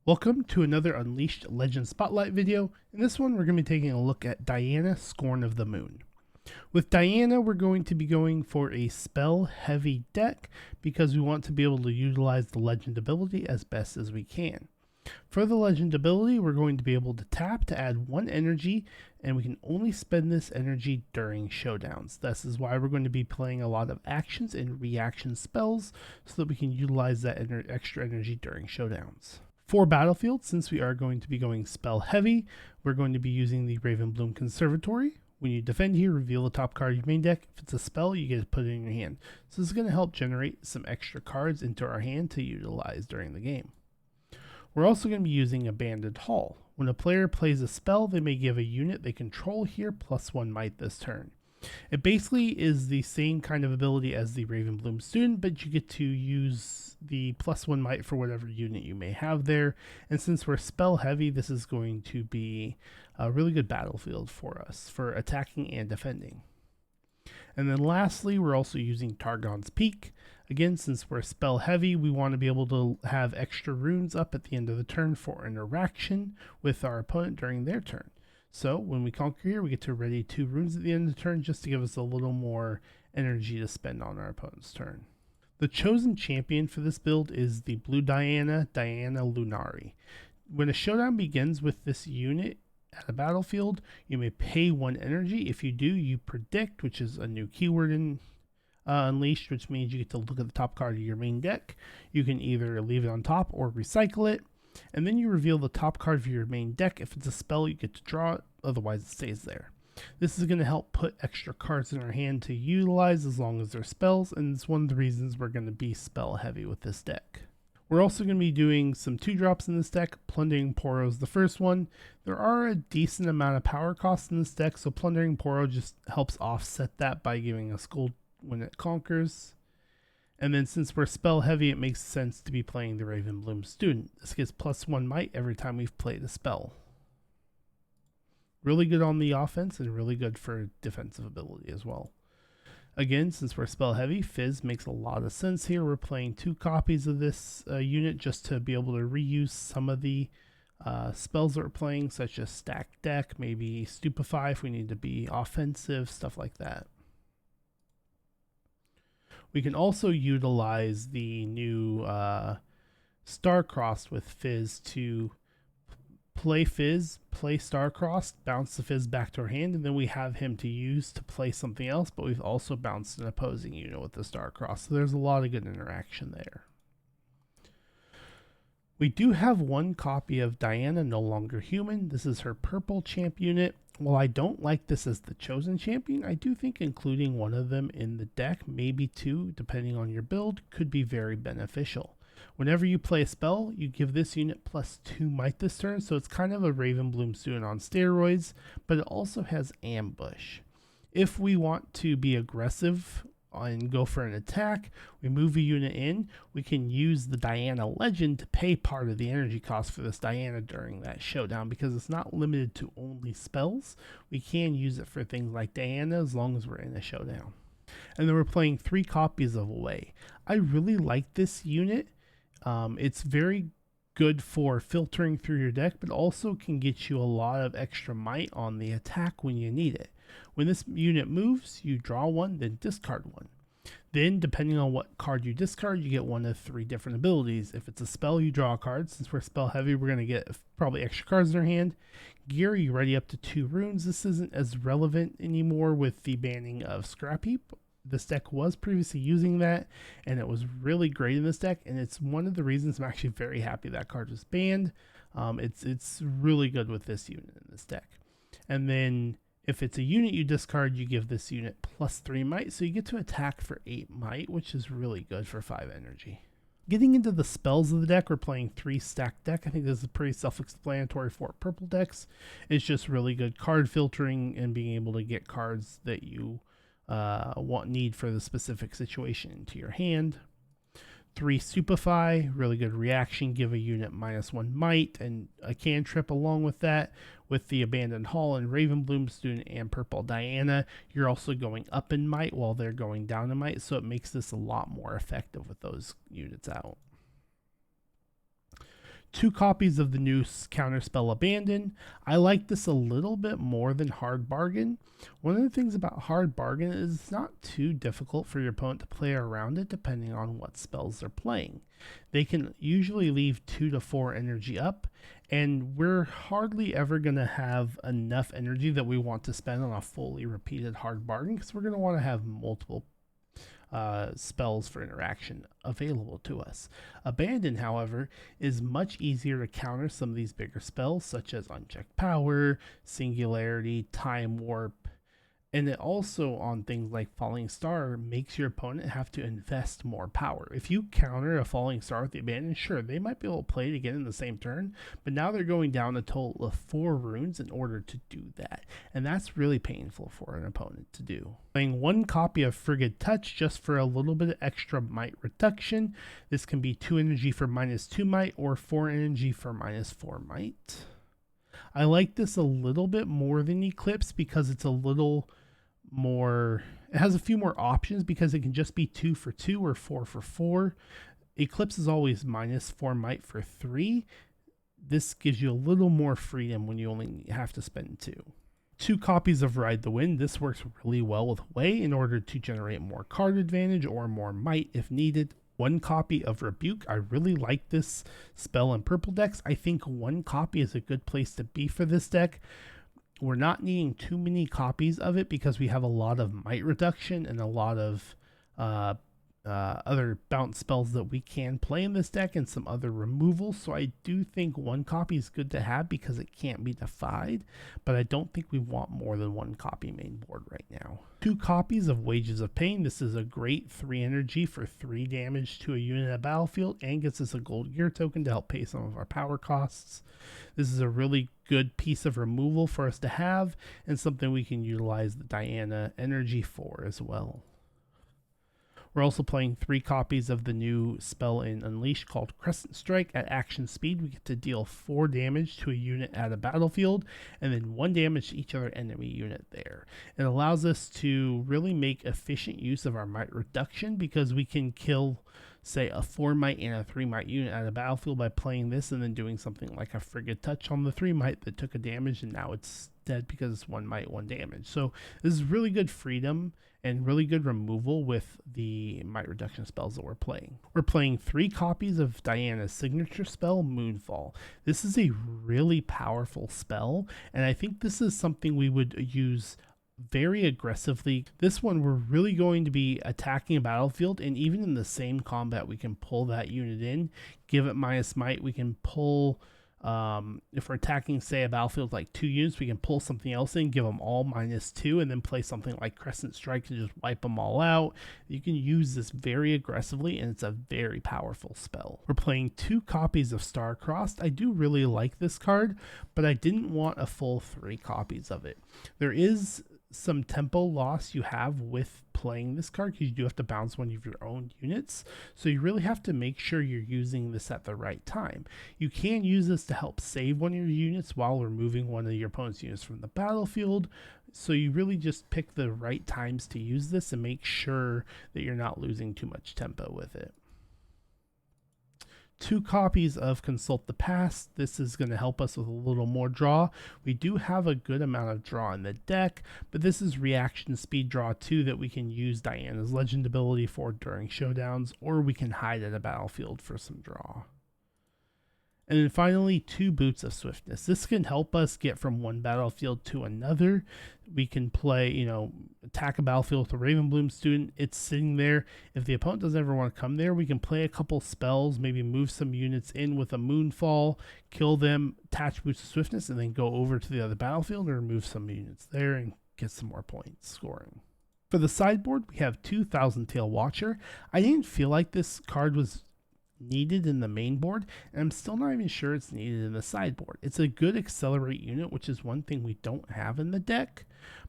Welcome to another Unleashed Legend Spotlight video. In this one, we're going to be taking a look at Diana, Scorn of the Moon. With Diana, we're going to be going for a spell-heavy deck because we want to be able to utilize the legend ability as best as we can. For the legend ability, we're going to be able to tap to add 1 energy, and we can only spend this energy during showdowns. This is why we're going to be playing a lot of actions and reaction spells so that we can utilize that extra energy during showdowns. For Battlefield, since we are going to be going spell heavy, we're going to be using the Ravenbloom Conservatory. When you defend here, reveal the top card of your main deck. If it's a spell, you get to put it in your hand. So this is going to help generate some extra cards into our hand to utilize during the game. We're also going to be using Abandoned Hall. When a player plays a spell, they may give a unit they control here +1 might this turn. It basically is the same kind of ability as the Ravenbloom Student, but you get to use the +1 might for whatever unit you may have there. And since we're spell heavy, this is going to be a really good battlefield for us for attacking and defending. And then lastly, we're also using Targon's Peak. Again, since we're spell heavy, we want to be able to have extra runes up at the end of the turn for interaction with our opponent during their turn. So when we conquer here, we get to ready 2 runes at the end of the turn just to give us a little more energy to spend on our opponent's turn. The chosen champion for this build is the blue Diana, Diana Lunari. When a showdown begins with this unit at a battlefield, you may pay 1 energy. If you do, you predict, which is a new keyword in Unleashed, which means you get to look at the top card of your main deck. You can either leave it on top or recycle it. And then you reveal the top card of your main deck. If it's a spell, you get to draw it, otherwise it stays there. This is going to help put extra cards in our hand to utilize as long as they're spells, and it's one of the reasons we're going to be spell heavy with this deck. We're also going to be doing some 2-drops in this deck. Plundering Poro is the first one. There are a decent amount of power costs in this deck, so Plundering Poro just helps offset that by giving us gold when it conquers. And then since we're spell heavy, it makes sense to be playing the Ravenbloom Student. This gets +1 might every time we've played a spell. Really good on the offense and really good for defensive ability as well. Again, since we're spell heavy, Fizz makes a lot of sense here. We're playing 2 copies of this unit just to be able to reuse some of the spells that we're playing, such as Stack Deck, maybe Stupefy if we need to be offensive, stuff like that. We can also utilize the new Star-Crossed with Fizz to play Fizz, play Star-Crossed, bounce the Fizz back to our hand, and then we have him to use to play something else, but we've also bounced an opposing unit with the Star-Crossed, so there's a lot of good interaction there. We do have 1 copy of Diana, No Longer Human. This is her purple champ unit. While I don't like this as the chosen champion, I do think including 1 of them in the deck, maybe 2, depending on your build, could be very beneficial. Whenever you play a spell, you give this unit +2 might this turn, so it's kind of a Ravenbloom Student on steroids, but it also has Ambush. If we want to be aggressive and go for an attack, we move a unit in, we can use the Diana Legend to pay part of the energy cost for this Diana during that showdown, because it's not limited to only spells. We can use it for things like Diana as long as we're in a showdown. And then we're playing 3 copies of Away. I really like this unit. It's very good for filtering through your deck, but also can get you a lot of extra might on the attack when you need it. When this unit moves, you draw 1, then discard 1. Then, depending on what card you discard, you get 1 of 3 different abilities. If it's a spell, you draw a card. Since we're spell heavy, we're going to get probably extra cards in our hand. Gear, you ready up to 2 runes. This isn't as relevant anymore with the banning of Scrap Heap. This deck was previously using that, and it was really great in this deck, and it's one of the reasons I'm actually very happy that card was banned. It's really good with this unit in this deck. And then if it's a unit you discard, you give this unit +3 might, so you get to attack for 8 might, which is really good for 5 energy. Getting into the spells of the deck, we're playing 3 stack deck. I think this is pretty self-explanatory for purple decks. It's just really good card filtering and being able to get cards that you need for the specific situation into your hand. 3 Stupefy, really good reaction, give a unit -1 might, and a cantrip along with that. With the Abandoned Hall and Ravenbloom Student and Purple Diana, you're also going up in might while they're going down in might, so it makes this a lot more effective with those units out. 2 copies of the new counterspell Abandon. I like this a little bit more than Hard Bargain. One of the things about Hard Bargain is it's not too difficult for your opponent to play around it depending on what spells they're playing. They can usually leave 2 to 4 energy up, and we're hardly ever going to have enough energy that we want to spend on a fully repeated Hard Bargain, because we're going to want to have multiple spells for interaction available to us. Abandon, however, is much easier to counter some of these bigger spells, such as Unchecked Power, Singularity, Time Warp, and it also, on things like Falling Star, makes your opponent have to invest more power. If you counter a Falling Star with the Abandon, sure, they might be able to play it again in the same turn, but now they're going down a total of 4 runes in order to do that, and that's really painful for an opponent to do. Playing 1 copy of Frigid Touch just for a little bit of extra might reduction. This can be 2 energy for -2 might or 4 energy for -4 might. I like this a little bit more than Eclipse because it's a little more, it has a few more options because it can just be 2 for 2 or 4 for 4. Eclipse is always -4 might for 3. This gives you a little more freedom when you only have to spend 2. 2 copies of Ride the Wind. This works really well with Way in order to generate more card advantage or more might if needed. 1 copy of Rebuke. I really like this spell in purple decks. I think 1 copy is a good place to be for this deck. We're not needing too many copies of it because we have a lot of might reduction and a lot of other bounce spells that we can play in this deck and some other removals. So I do think 1 copy is good to have because it can't be defied, but I don't think we want more than 1 copy main board right now. 2 copies of Wages of Pain. This is a great 3 energy for 3 damage to a unit at battlefield and gets us a gold gear token to help pay some of our power costs. This is a really good piece of removal for us to have and something we can utilize the Diana energy for as well. We're also playing 3 copies of the new spell in Unleashed called Crescent Strike. At action speed, we get to deal 4 damage to a unit at a battlefield, and then 1 damage to each other enemy unit there. It allows us to really make efficient use of our might reduction because we can kill, say, a 4 might and a 3 might unit at a battlefield by playing this and then doing something like a Frigid Touch on the 3 might that took a damage and now it's dead because it's 1 might, 1 damage. So this is really good freedom and really good removal with the might reduction spells that we're playing. We're playing 3 copies of Diana's signature spell, Moonfall. This is a really powerful spell, and I think this is something we would use very aggressively. This one, we're really going to be attacking a battlefield, and even in the same combat, we can pull that unit in, give it -might. We can pull, if we're attacking, say, a battlefield like 2 units, we can pull something else in, give them all -2, and then play something like Crescent Strike to just wipe them all out. You can use this very aggressively, and it's a very powerful spell. We're playing 2 copies of Star-Crossed. I do really like this card, but I didn't want a full 3 copies of it. There is some tempo loss you have with playing this card because you do have to bounce one of your own units, so you really have to make sure you're using this at the right time. You can use this to help save one of your units while removing one of your opponent's units from the battlefield, so you really just pick the right times to use this and make sure that you're not losing too much tempo with it. 2 copies of Consult the Past. This is going to help us with a little more draw. We do have a good amount of draw in the deck, but this is reaction speed draw too that we can use Diana's legend ability for during showdowns, or we can hide at a battlefield for some draw. And then finally, 2 Boots of Swiftness. This can help us get from one battlefield to another. We can play, attack a battlefield with a Ravenbloom student. It's sitting there. If the opponent doesn't ever want to come there, we can play a couple spells, maybe move some units in with a Moonfall, kill them, attach Boots of Swiftness, and then go over to the other battlefield and remove some units there and get some more points scoring. For the sideboard, we have 2 Thousand Tail Watcher. I didn't feel like this card was needed in the main board, and I'm still not even sure it's needed in the sideboard. It's a good accelerate unit, which is one thing we don't have in the deck,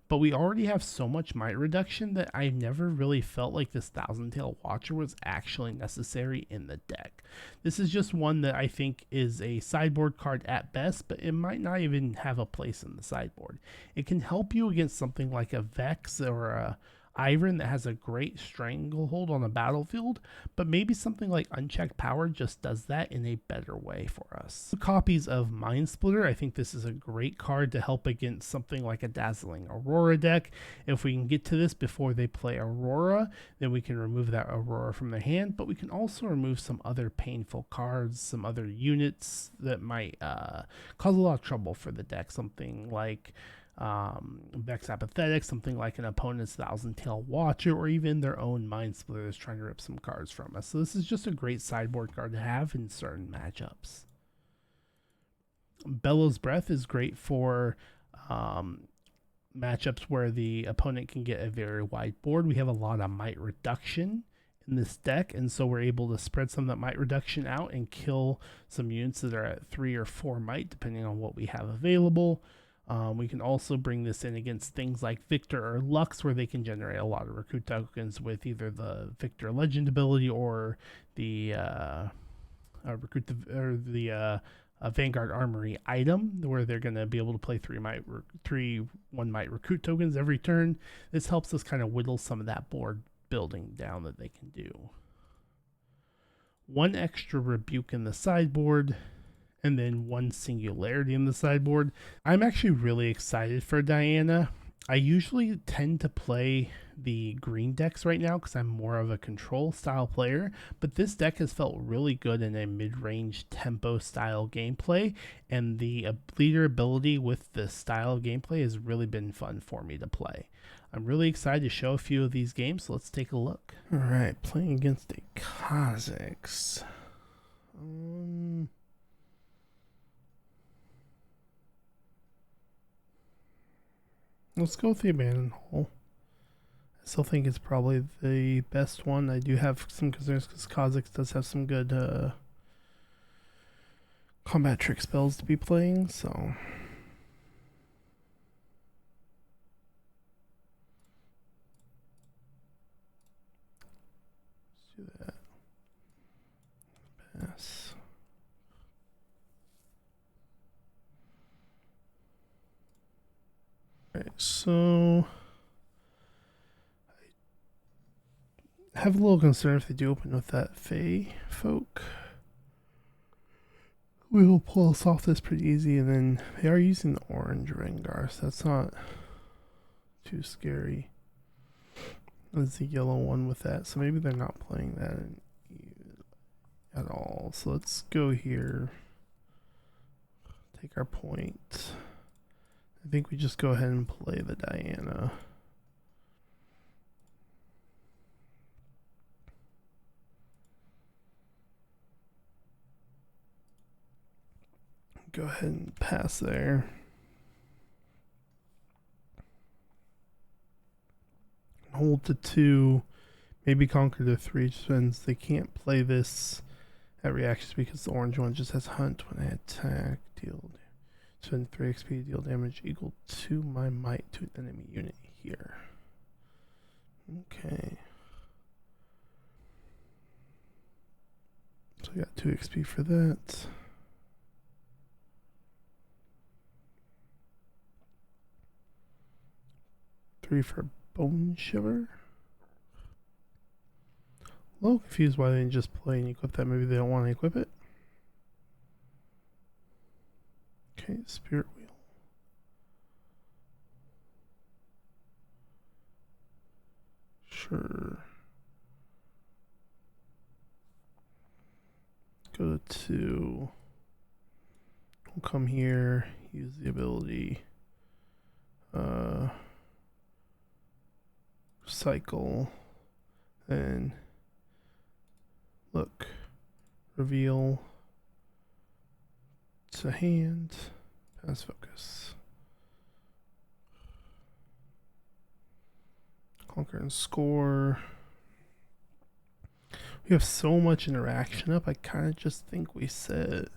but we already have so much might reduction that I never really felt like this Thousand Tail Watcher was actually necessary in the deck. This is just one that I think is a sideboard card at best, but it might not even have a place in the sideboard. It can help you against something like a Vex or a Iron that has a great stranglehold on the battlefield, but maybe something like Unchecked Power just does that in a better way for us. 2 copies of Mind Splitter. I think this is a great card to help against something like a Dazzling Aurora deck. If we can get to this before they play Aurora, then we can remove that Aurora from their hand, but we can also remove some other painful cards, some other units that might cause a lot of trouble for the deck. Something like Vex Apathetic, something like an opponent's Thousand Tail Watcher, or even their own Mind Splitter is trying to rip some cards from us. So this is just a great sideboard card to have in certain matchups. Bellows Breath is great for matchups where the opponent can get a very wide board. We have a lot of might reduction in this deck, and so we're able to spread some of that might reduction out and kill some units that are at 3 or 4 might, depending on what we have available. We can also bring this in against things like Victor or Lux, where they can generate a lot of recruit tokens with either the Victor Legend ability or the Vanguard Armory item, where they're going to be able to play 3 1 might recruit tokens every turn. This helps us kind of whittle some of that board building down that they can do. 1 extra rebuke in the sideboard, and then 1 singularity in the sideboard. I'm actually really excited for Diana. I usually tend to play the green decks right now because I'm more of a control style player, but this deck has felt really good in a mid-range tempo style gameplay, and the leader ability with this style of gameplay has really been fun for me to play. I'm really excited to show a few of these games, so let's take a look. All right, playing against a Kha'zix. Let's go with the Abandoned Hole. I still think it's probably the best one. I do have some concerns because Kha'zix does have some good combat trick spells to be playing, so. Let's do that. Pass. Alright, so I have a little concern if they do open with that Fae folk. We will pull us off this pretty easy, and then they are using the orange Rengar, so that's not too scary. There's the yellow one with that, so maybe they're not playing that at all. So let's go here, take our point. I think we just go ahead and play the Diana. Go ahead and pass there. Hold to 2, maybe conquer to 3, just depends. They can't play this at reactions because the orange one just has hunt when I attack, deal. Spend 3 XP, deal damage equal to my might to an enemy unit here. Okay. So I got 2 XP for that. Three for Bone Shiver. A little confused why they didn't just play and equip that. Maybe they don't want to equip it. Okay, Spirit Wheel. Sure. Go to 2. We'll come here, use the ability. Cycle. And look. Reveal. To hand. Pass focus. Conquer and score. We have so much interaction up, I kind of just think we set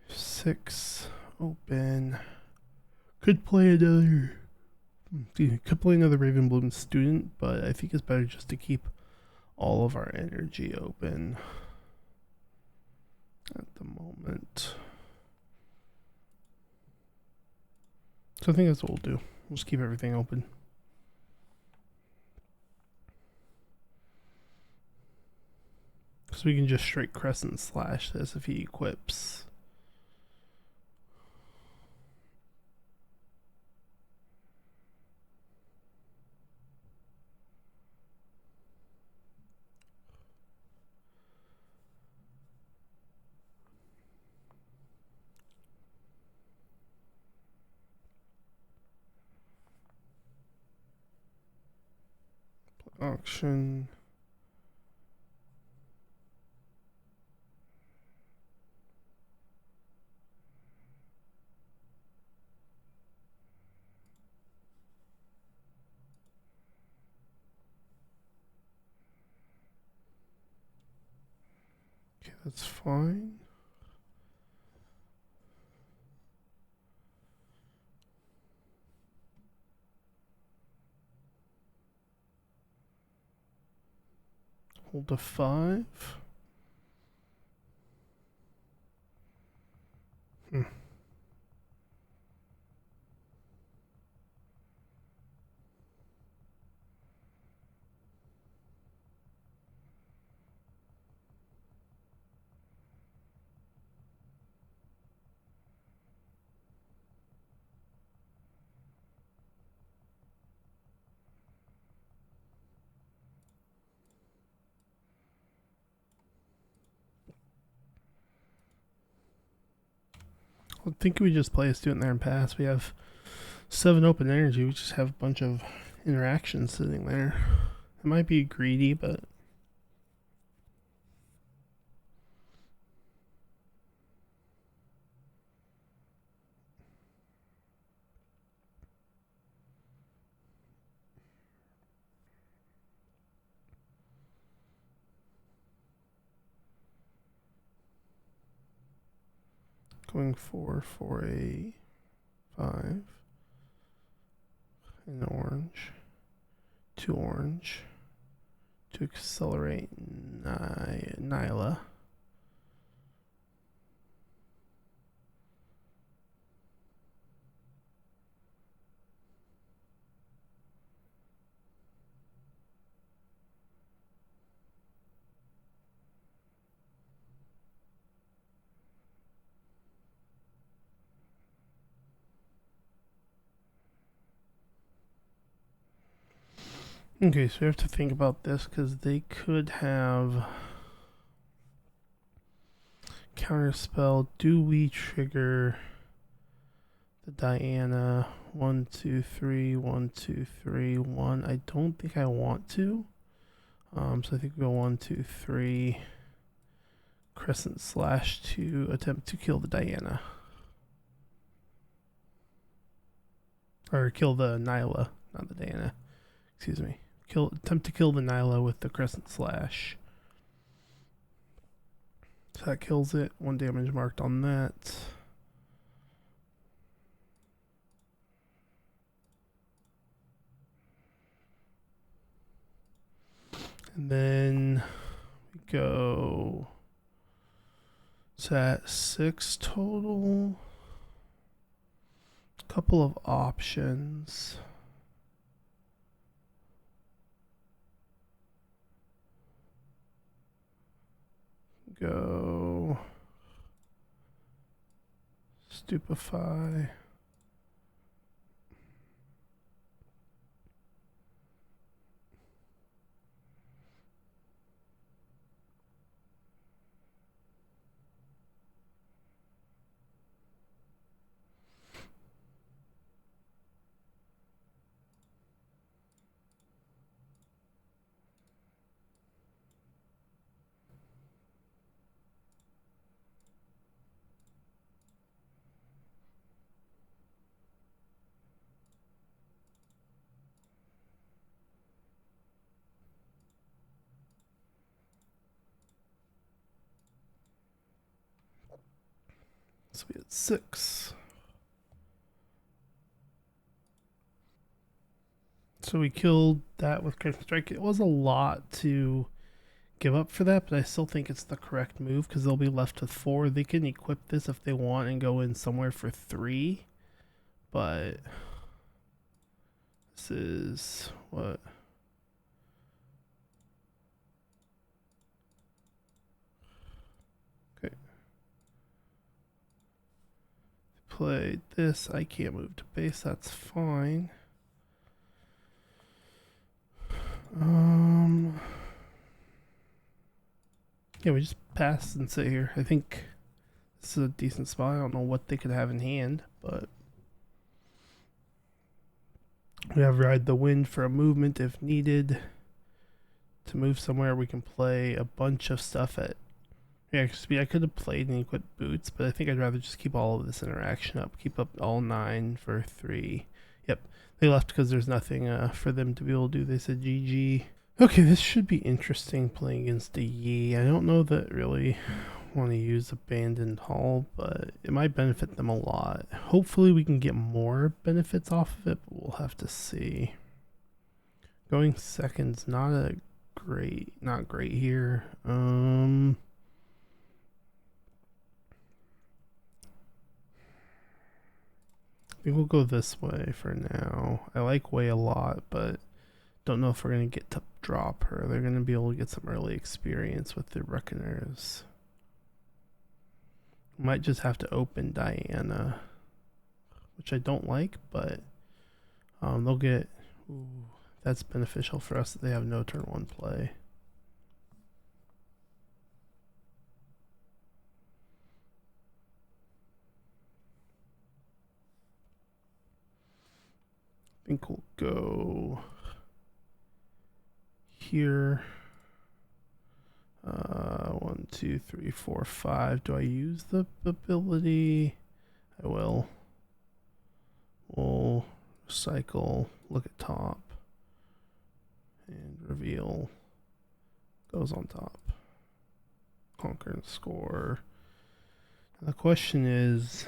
6 open. Could play another Ravenbloom student, but I think it's better just to keep all of our energy open at the moment. So I think that's what we'll do. We'll just keep everything open. So we can just straight crescent slash this if he equips. Auction. Okay, that's fine. Hold a 5. I think we just play a student there and pass. We have 7 open energy. We just have a bunch of interactions sitting there. It might be greedy, but going for a 5. An orange. 2 orange. To accelerate Nyla. Okay, so we have to think about this because they could have counterspell. Do we trigger the Diana 1, 2, 3, 1, 2, 3, 1? I don't think I want to. So I think we go 1, 2, 3. Crescent slash to attempt to kill the Diana. Or kill the Nyla, not the Diana. Excuse me. Attempt to kill the Nyla with the crescent slash. So that kills it. 1 damage marked on that. And then we go to at 6 total. Couple of options. Go stupefy. So we had 6. So we killed that with Crimson Strike. It was a lot to give up for that, but I still think it's the correct move because they'll be left with 4. They can equip this if they want and go in somewhere for 3. but this is what? Okay. Play this. I can't move to base. That's fine. Yeah, we just pass and sit here. I think this is a decent spot. I don't know what they could have in hand, but we have Ride the Wind for a movement if needed. To move somewhere, we can play a bunch of stuff at speed. I could have played and equipped boots, but I think I'd rather just keep all of this interaction up. Keep up all 9 for 3. Yep, they left because there's nothing for them to be able to do. They said GG. Okay, this should be interesting playing against a Yi. I don't know that really want to use Abandoned Hall, but it might benefit them a lot. Hopefully we can get more benefits off of it, but we'll have to see. Going second's not great here. I think we'll go this way for now. I like Wei a lot, but don't know if we're going to get to drop her. They're going to be able to get some early experience with the Reckoners. Might just have to open Diana, which I don't like, but they'll get... Ooh, that's beneficial for us that they have no turn 1 play. I think we'll go here. 1, 2, 3, 4, 5. Do I use the ability? I will. We'll cycle, look at top, and reveal goes on top. Conquer and score. Now the question is,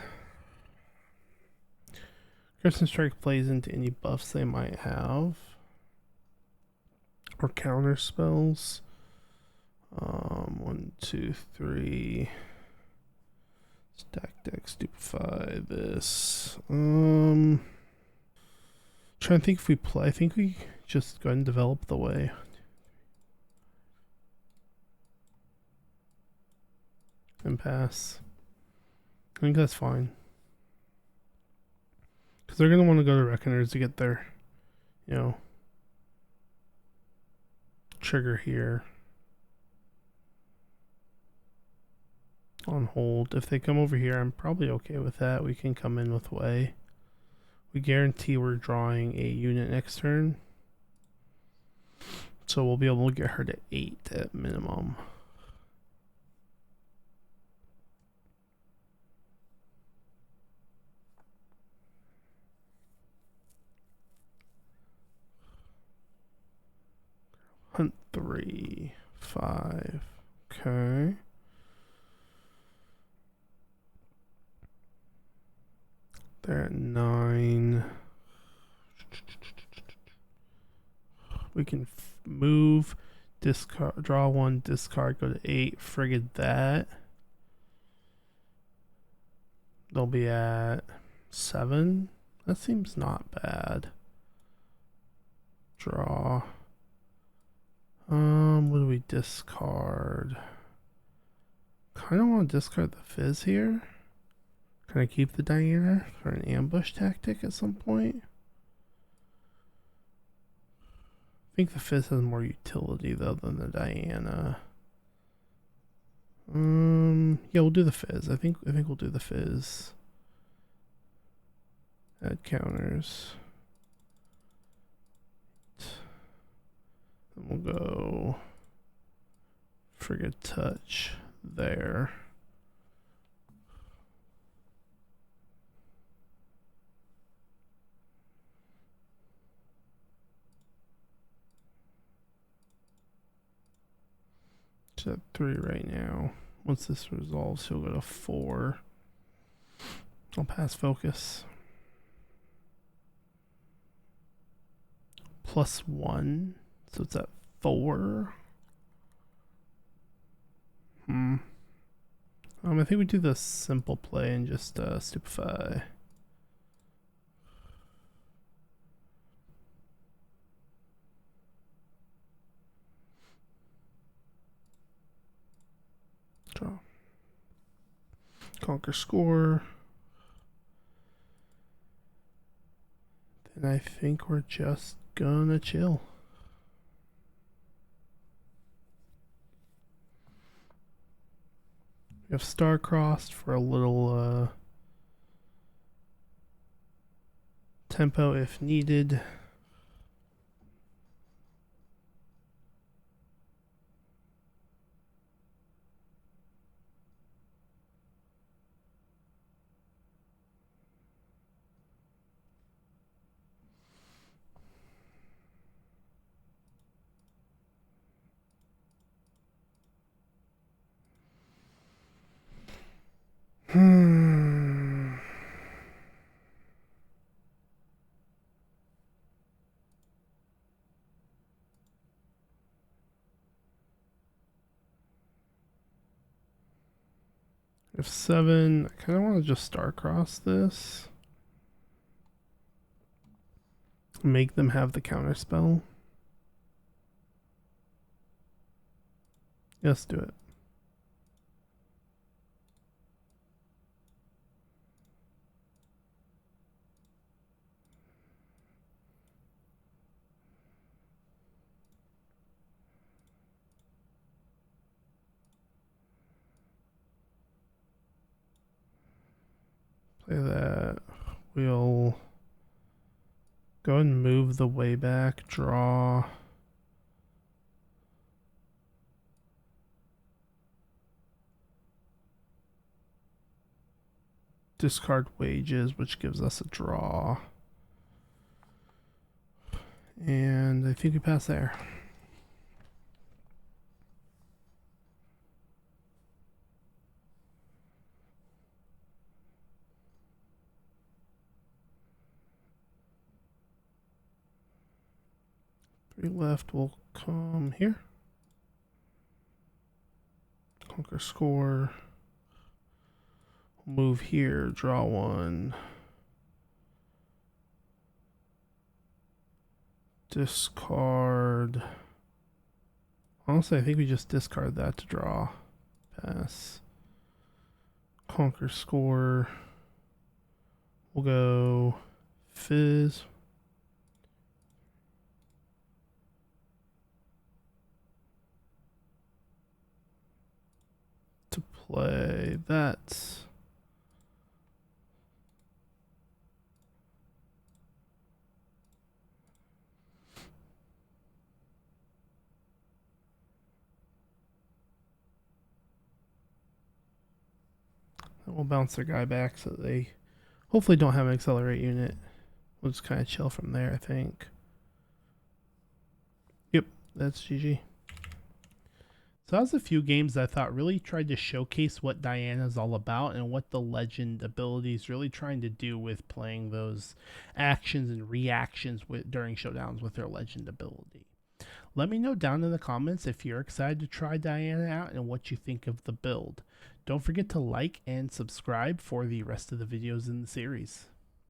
Crimson Strike plays into any buffs they might have, or counter spells. 1, 2, 3. Stack deck, stupefy this. Trying to think if we play. I think we just go ahead and develop the way. And pass. I think that's fine. Because they're going to want to go to Reckoners to get their, trigger here. On hold. If they come over here, I'm probably okay with that. We can come in with Wei. We guarantee we're drawing a unit next turn. So we'll be able to get her to 8 at minimum. Hunt 3, 5. Okay. They're at 9. We can move, discard, draw 1, discard, go to 8, frigate that. They'll be at 7. That seems not bad. Draw. What do we discard? Kind of want to discard the Fizz here. Can I keep the Diana for an ambush tactic at some point? I think the Fizz has more utility though than the Diana. Yeah, we'll do the Fizz. I think we'll do the Fizz. Add counters. Then we'll go frigate touch there. At 3 right now. Once this resolves, he'll go to 4. I'll pass focus. +1, so it's at 4. I think we do the simple play and just stupefy. Conquer score. Then I think we're just gonna chill. We have star-crossed for a little tempo if needed. F7, I kind of want to just star-cross this. Make them have the counter spell. Let's do it. Play that. We'll go ahead and move the way back, draw. Discard wages, which gives us a draw. And I think we pass there. Three left will come here. Conquer score. Move here, draw one. Discard. Honestly, I think we just discard that to draw. Pass. Conquer score. We'll go fizz. To play that. And we'll bounce their guy back so they hopefully don't have an accelerate unit. We'll just kind of chill from there, I think. Yep, that's GG. So that was a few games that I thought really tried to showcase what Diana's all about and what the legend ability is really trying to do with playing those actions and reactions during showdowns with their legend ability. Let me know down in the comments if you're excited to try Diana out and what you think of the build. Don't forget to like and subscribe for the rest of the videos in the series.